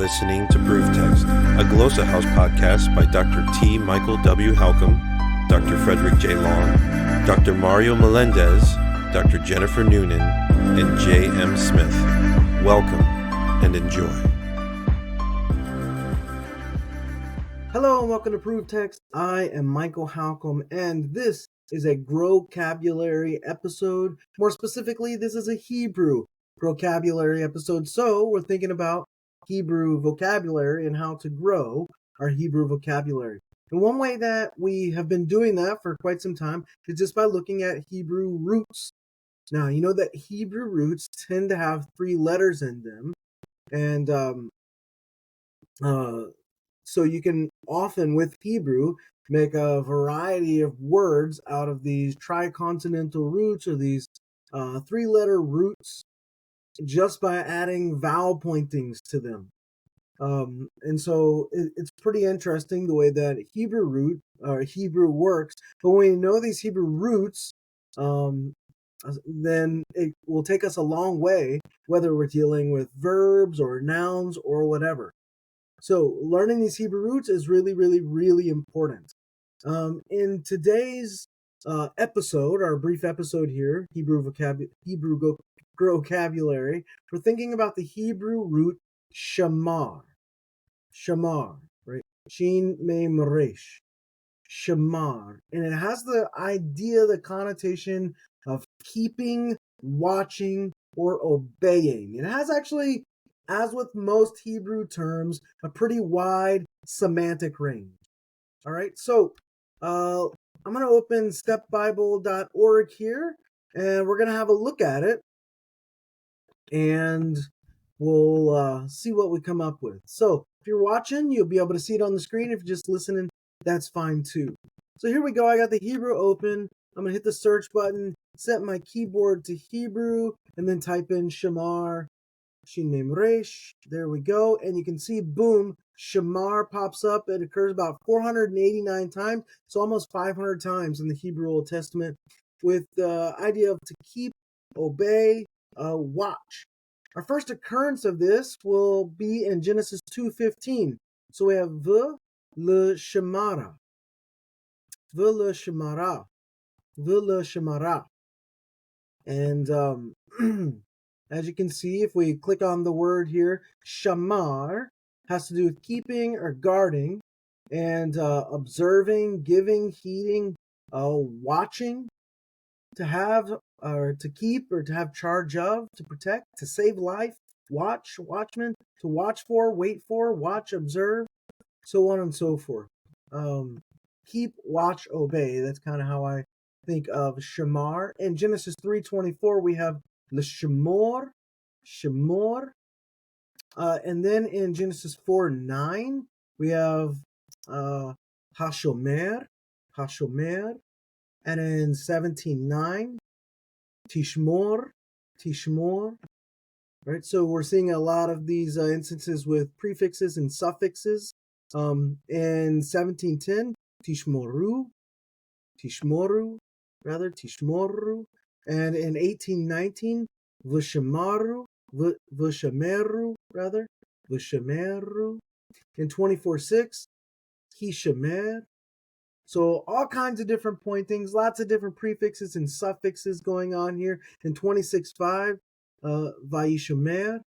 listening to Proof Text, a Glossa House podcast by Dr. T. Michael W. Halcomb, Dr. Frederick J. Long, Dr. Mario Melendez, Dr. Jennifer Noonan, and J. M. Smith. Welcome and enjoy. Hello and welcome to Proof Text. I am Michael Halcomb, and this is a Growcabulary episode. More specifically, this is a Hebrew Growcabulary episode. So we're thinking about Hebrew vocabulary and how to grow our Hebrew vocabulary. And one way that we have been doing that for quite some time is just by looking at Hebrew roots. Now, you know that Hebrew roots tend to have 3 letters in them, and so you can often, with Hebrew, make a variety of words out of these triconsonantal roots or these 3-letter roots just by adding vowel pointings to them. And so it's pretty interesting the way that Hebrew works. But when you know these Hebrew roots, then it will take us a long way, whether we're dealing with verbs or nouns or whatever. So learning these Hebrew roots is really, really, really important. In today's episode, our brief episode here, Hebrew Growcabulary, we're thinking about the Hebrew root shamar. Shamar, right? Shin mem resh. Shamar. And it has the idea, the connotation of keeping, watching, or obeying. It has actually, as with most Hebrew terms, a pretty wide semantic range. All right, so I'm going to open stepbible.org here, and we're going to have a look at it, and we'll see what we come up with. So if you're watching, you'll be able to see it on the screen. If you're just listening, that's fine too. So here we go. I got the Hebrew open. I'm going to hit the search button, set my keyboard to Hebrew, and then type in shamar. Shin mem resh. There we go. And you can see, boom, shamar pops up. It occurs about 489 times. It's almost 500 times in the Hebrew Old Testament, with the idea of to keep, obey, watch. Our first occurrence of this will be in Genesis 2:15. So we have v'le-shemara. V'le-shemara. V'le-shemara. And as you can see, if we click on the word here, shamar has to do with keeping or guarding, and observing, giving, heeding, watching, to have or to keep or to have charge of, to protect, to save life, watch, watchman, to watch for, wait for, watch, observe, so on and so forth. Keep, watch, obey. That's kind of how I think of shamar. In Genesis 3:24, we have l'shemor, shemor. And then in Genesis 4:9, we have hashomer, hashomer. And in 17:9, tishmor, tishmor. Right, so we're seeing a lot of these instances with prefixes and suffixes. In 17:10, tishmoru, tishmoru, rather, tishmoru. And in 18:19, v'shemaru, v'shemeru, rather, v'shemeru. In 24:6, hishemer. So all kinds of different pointings, lots of different prefixes and suffixes going on here. In 26:5, vayishemer,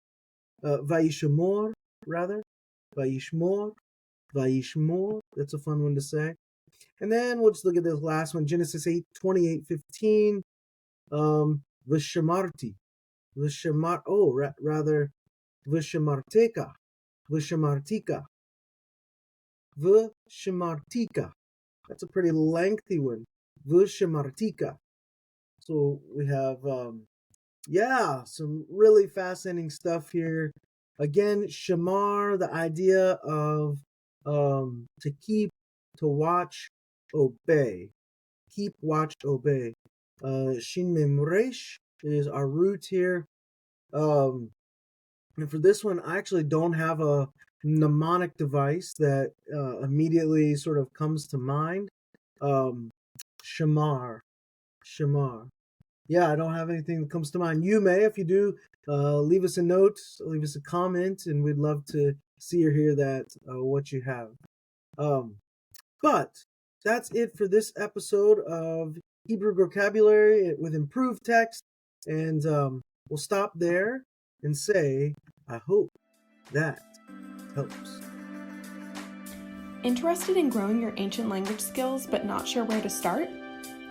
vayishemor, rather, vayishmor, vayishmor. That's a fun one to say. And then we'll just look at this last one, Genesis 28:15, v'shemarti, v'shemar. Rather, v'shemarteka, v'shemartika, v'shemartika. That's a pretty lengthy one. V'shemartika. So we have, some really fascinating stuff here. Again, shamar, the idea of to keep, to watch, obey. Keep, watch, obey. Shin mem resh is our root here. And for this one, I actually don't have a mnemonic device that immediately sort of comes to mind. Shamar. Yeah, I don't have anything that comes to mind. You may, if you do, leave us a note, leave us a comment, and we'd love to see or hear that what you have. But that's it for this episode of Hebrew Growcabulary with improved text, and we'll stop there and say, I hope that helps. Interested in growing your ancient language skills but not sure where to start?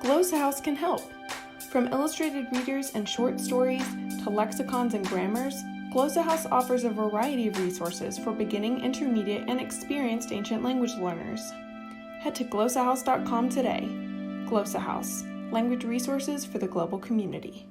Glosshouse can help. From illustrated readers and short stories to lexicons and grammars, Glosshouse offers a variety of resources for beginning, intermediate, and experienced ancient language learners. Head to glosshouse.com today. Glosshouse, language resources for the global community.